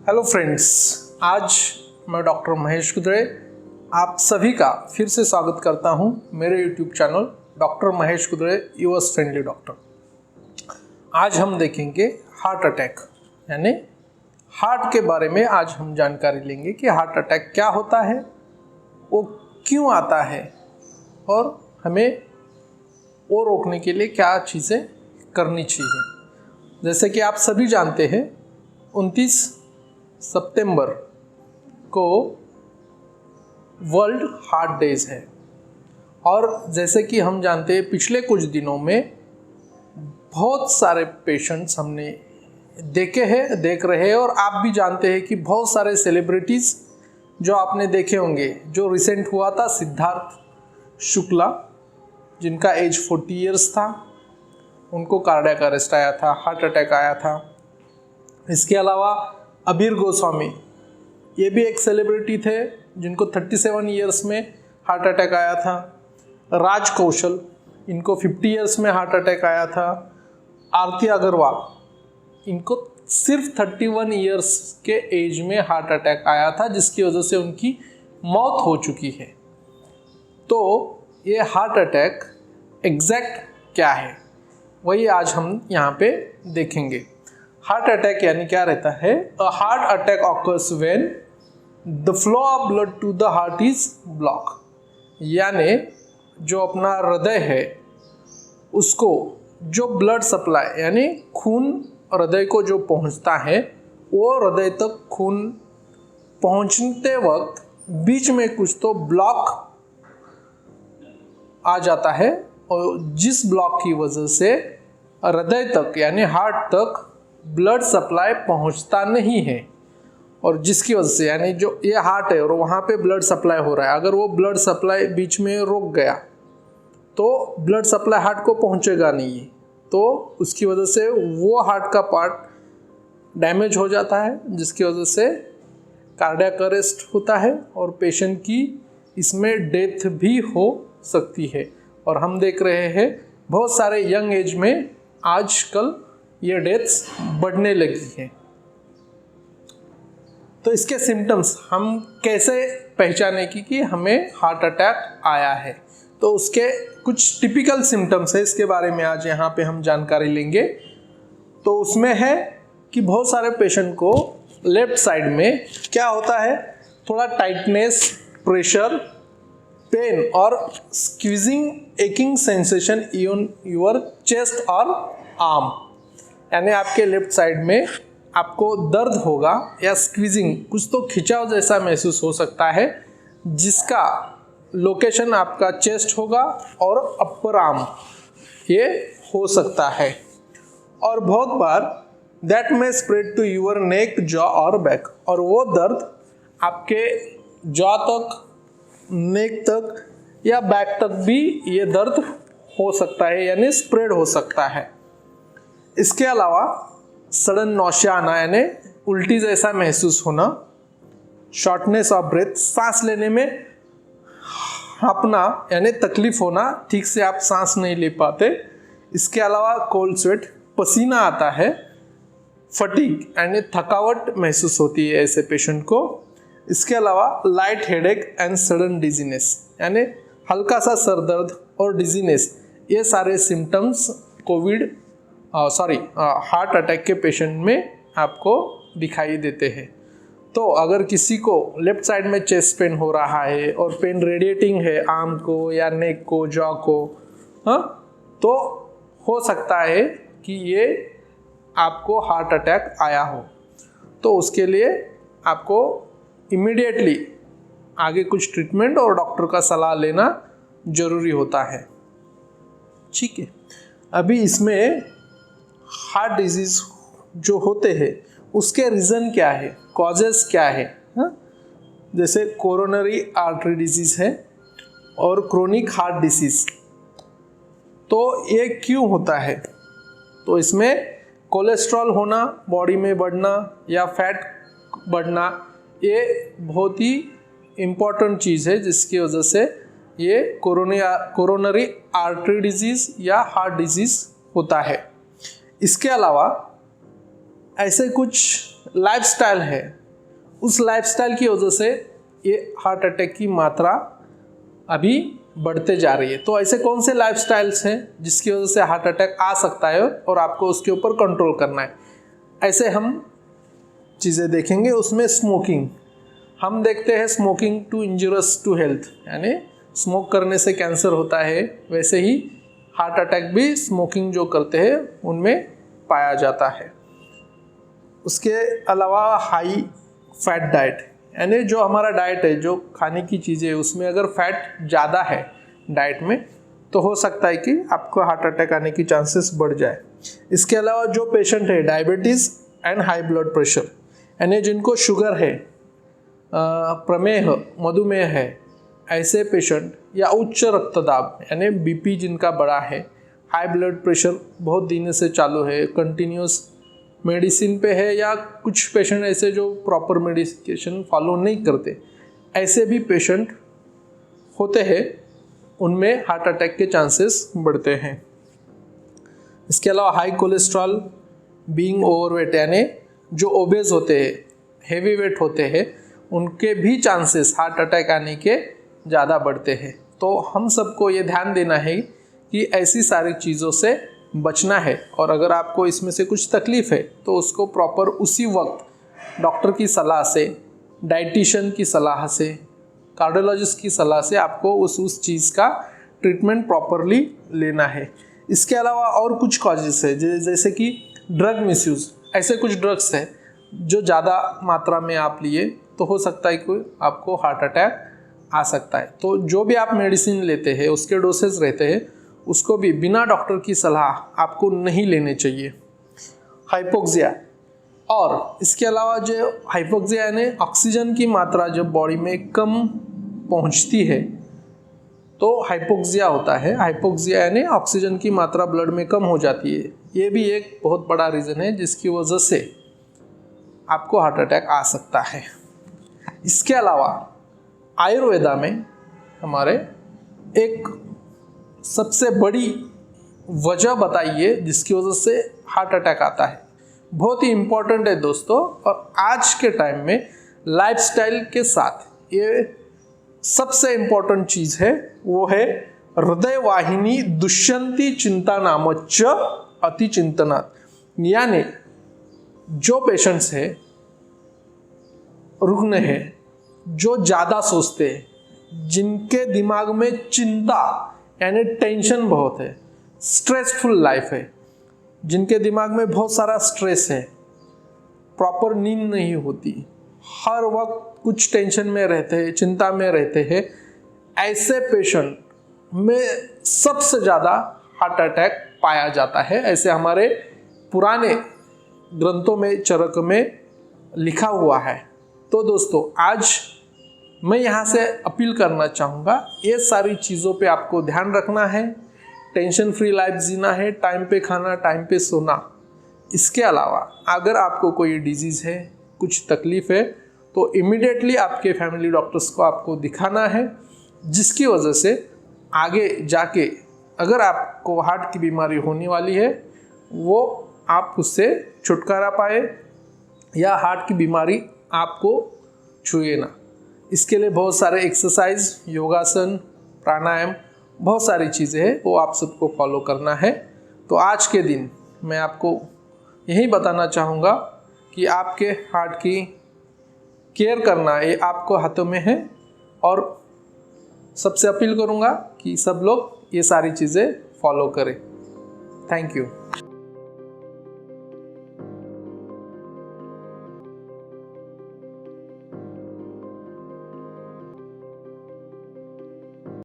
Hello friends, आज मैं doctor Mahesh कुदरे आप सभी का फिर से स्वागत करता हूं मेरे YouTube channel doctor Mahesh कुदरे US friendly doctor. आज हम देखेंगे हार्ट अटैक यानी हार्ट के बारे में। आज हम जानकारी लेंगे कि हार्ट अटैक क्या होता है, वो क्यों आता है और हमें वो रोकने के लिए क्या चीज़ें करनी चाहिए। जैसे कि आप सभी जानते हैं 29 सितंबर को वर्ल्ड हार्ट डेज है और जैसे कि हम जानते हैं पिछले कुछ दिनों में बहुत सारे पेशेंट्स हमने देख रहे हैं और आप भी जानते हैं कि बहुत सारे सेलिब्रिटीज़ जो आपने देखे होंगे। जो रिसेंट हुआ था सिद्धार्थ शुक्ला, जिनका एज 40 इयर्स था, उनको कार्डियक अरेस्ट आया था, हार्ट अटैक आया था। इसके अलावा अबीर गोस्वामी, ये भी एक सेलिब्रिटी थे जिनको 37 इयर्स में हार्ट अटैक आया था। राज कौशल, इनको 50 इयर्स में हार्ट अटैक आया था। आरती अग्रवाल, इनको सिर्फ 31 इयर्स के एज में हार्ट अटैक आया था, जिसकी वजह से उनकी मौत हो चुकी है। तो ये हार्ट अटैक एग्जैक्ट क्या है वही आज हम यहाँ पे देखेंगे। हार्ट अटैक यानी क्या रहता है? A heart attack occurs when the flow of blood to the heart is block, यानी जो अपना हृदय है उसको जो ब्लड सप्लाई यानी खून हृदय को जो पहुंचता है, वो हृदय तक खून पहुंचते वक्त बीच में कुछ तो ब्लॉक आ जाता है और जिस ब्लॉक की वजह से हृदय तक यानी हार्ट तक ब्लड सप्लाई पहुंचता नहीं है, और जिसकी वजह से यानी जो ये हार्ट है और वहाँ पे ब्लड सप्लाई हो रहा है, अगर वो ब्लड सप्लाई बीच में रुक गया तो ब्लड सप्लाई हार्ट को पहुँचेगा नहीं, तो उसकी वजह से वो हार्ट का पार्ट डैमेज हो जाता है, जिसकी वजह से कार्डियक अरेस्ट होता है और पेशेंट की इसमें डेथ भी हो सकती है। और हम देख रहे हैं बहुत सारे यंग एज में आजकल ये डेथ्स बढ़ने लगी हैं। तो इसके सिम्टम्स हम कैसे पहचाने कि हमें हार्ट अटैक आया है, तो उसके कुछ टिपिकल सिम्टम्स है, इसके बारे में आज यहाँ पे हम जानकारी लेंगे। तो उसमें है कि बहुत सारे पेशेंट को लेफ्ट साइड में क्या होता है, थोड़ा टाइटनेस, प्रेशर, पेन और squeezing aching sensation in your chest और आर्म, यानी आपके लेफ्ट साइड में आपको दर्द होगा या स्क्वीजिंग, कुछ तो खिंचाव जैसा महसूस हो सकता है, जिसका लोकेशन आपका चेस्ट होगा और अपर आर्म ये हो सकता है। और बहुत बार that may spread to your neck, jaw और बैक, और वो दर्द आपके जॉ तक, नेक तक या बैक तक भी ये दर्द हो सकता है, यानी स्प्रेड हो सकता है। इसके अलावा सडन नौशिया आना यानी उल्टी जैसा महसूस होना, शॉर्टनेस ऑफ ब्रेथ, सांस लेने में हांफना यानी तकलीफ होना, ठीक से आप सांस नहीं ले पाते। इसके अलावा कोल्ड स्वेट, पसीना आता है, फटीग यानी थकावट महसूस होती है ऐसे पेशेंट को। इसके अलावा light headache and sudden dizziness यानी हल्का सा सर दर्द और डिजीनेस, ये सारे सिम्टम्स हार्ट अटैक के पेशेंट में आपको दिखाई देते हैं। तो अगर किसी को लेफ्ट साइड में चेस्ट पेन हो रहा है और पेन रेडिएटिंग है आर्म को या नेक को, जॉ को, तो हो सकता है कि ये आपको हार्ट अटैक आया हो। तो उसके लिए आपको इमीडिएटली आगे कुछ ट्रीटमेंट और डॉक्टर का सलाह लेना ज़रूरी होता है। ठीक है, अभी इसमें हार्ट डिजीज़ जो होते हैं उसके रीज़न क्या है, कॉजेस क्या है, जैसे कोरोनरी आर्टरी डिजीज़ है और क्रोनिक हार्ट डिसीज़। तो ये क्यों होता है? तो इसमें कोलेस्ट्रॉल होना, बॉडी में बढ़ना या फैट बढ़ना, ये बहुत ही इम्पॉर्टेंट चीज़ है, जिसकी वजह से ये कोरोनरी आर्टरी डिजीज़ या हार्ट डिजीज़ होता है। इसके अलावा ऐसे कुछ लाइफस्टाइल है, उस लाइफस्टाइल की वजह से ये हार्ट अटैक की मात्रा अभी बढ़ते जा रही है। तो ऐसे कौन से लाइफस्टाइल्स हैं जिसकी वजह से हार्ट अटैक आ सकता है और आपको उसके ऊपर कंट्रोल करना है, ऐसे हम चीज़ें देखेंगे। उसमें स्मोकिंग, हम देखते हैं smoking to injurious to health, यानी स्मोक करने से कैंसर होता है, वैसे ही हार्ट अटैक भी स्मोकिंग जो करते हैं उनमें पाया जाता है। उसके अलावा हाई फैट डाइट, यानी जो हमारा डाइट है, जो खाने की चीज़ें है, उसमें अगर फैट ज़्यादा है डाइट में तो हो सकता है कि आपको हार्ट अटैक आने की चांसेस बढ़ जाए। इसके अलावा जो पेशेंट है diabetes and high blood pressure, यानी जिनको शुगर है, प्रमेह, मधुमेह है, ऐसे पेशेंट, या उच्च रक्तदाब यानी बीपी जिनका बड़ा है, हाई ब्लड प्रेशर बहुत दिन से चालू है, कंटिन्यूस मेडिसिन पे है, या कुछ पेशेंट ऐसे जो प्रॉपर मेडिकेशन फॉलो नहीं करते, ऐसे भी पेशेंट होते हैं, उनमें हार्ट अटैक के चांसेस बढ़ते हैं। इसके अलावा हाई कोलेस्ट्रॉल, बीइंग ओवरवेट, यानी जो ओबेज होते हैं, हेवी वेट होते हैं, उनके भी चांसेस हार्ट अटैक आने के ज़्यादा बढ़ते हैं। तो हम सबको ये ध्यान देना है कि ऐसी सारी चीज़ों से बचना है, और अगर आपको इसमें से कुछ तकलीफ़ है तो उसको प्रॉपर उसी वक्त डॉक्टर की सलाह से, डाइटिशियन की सलाह से, कार्डियोलॉजिस्ट की सलाह से आपको उस चीज़ का ट्रीटमेंट प्रॉपरली लेना है। इसके अलावा और कुछ कॉजेस है, जैसे कि ड्रग मिसयूज़, ऐसे कुछ ड्रग्स हैं जो ज़्यादा मात्रा में आप लिए तो हो सकता है कि आपको हार्ट अटैक आ सकता है। तो जो भी आप मेडिसिन लेते हैं, उसके डोसेज रहते हैं, उसको भी बिना डॉक्टर की सलाह आपको नहीं लेने चाहिए। हाइपोक्सिया, और इसके अलावा जो हाइपोक्सिया यानी ऑक्सीजन की मात्रा जब बॉडी में कम पहुंचती है तो हाइपोक्सिया होता है। हाइपोक्सिया यानी ऑक्सीजन की मात्रा ब्लड में कम हो जाती है। ये भी एक बहुत बड़ा रीज़न है जिसकी वजह से आपको हार्ट अटैक आ सकता है। इसके अलावा आयुर्वेदा में हमारे एक सबसे बड़ी वजह बताइए जिसकी वजह से हार्ट अटैक आता है, बहुत ही इम्पोर्टेंट है दोस्तों। और आज के टाइम में लाइफस्टाइल के साथ ये सबसे इम्पोर्टेंट चीज़ है, वो है हृदय वाहिनी दुष्यंती चिंता नामच अति चिंतनात्, यानी जो पेशेंट्स है, रुग्ण है, जो ज़्यादा सोचते हैं, जिनके दिमाग में चिंता यानी टेंशन बहुत है, स्ट्रेसफुल लाइफ है, जिनके दिमाग में बहुत सारा स्ट्रेस है, प्रॉपर नींद नहीं होती, हर वक्त कुछ टेंशन में रहते हैं, चिंता में रहते हैं, ऐसे पेशेंट में सबसे ज़्यादा हार्ट अटैक पाया जाता है। ऐसे हमारे पुराने ग्रंथों में, चरक में लिखा हुआ है। तो दोस्तों आज मैं यहाँ से अपील करना चाहूँगा, ये सारी चीज़ों पे आपको ध्यान रखना है, टेंशन फ्री लाइफ जीना है, टाइम पे खाना, टाइम पे सोना। इसके अलावा अगर आपको कोई डिजीज़ है, कुछ तकलीफ़ है, तो इमीडिएटली आपके फैमिली डॉक्टर्स को आपको दिखाना है, जिसकी वजह से आगे जाके अगर आपको हार्ट की बीमारी होने वाली है वो आप उससे छुटकारा पाए, या हार्ट की बीमारी आपको छुए ना। इसके लिए बहुत सारे एक्सरसाइज, योगासन, प्राणायाम, बहुत सारी चीज़ें हैं, वो आप सबको फॉलो करना है। तो आज के दिन मैं आपको यही बताना चाहूँगा कि आपके हार्ट की केयर करना ये आपको हाथों में है, और सबसे अपील करूँगा कि सब लोग ये सारी चीज़ें फॉलो करें। Thank you.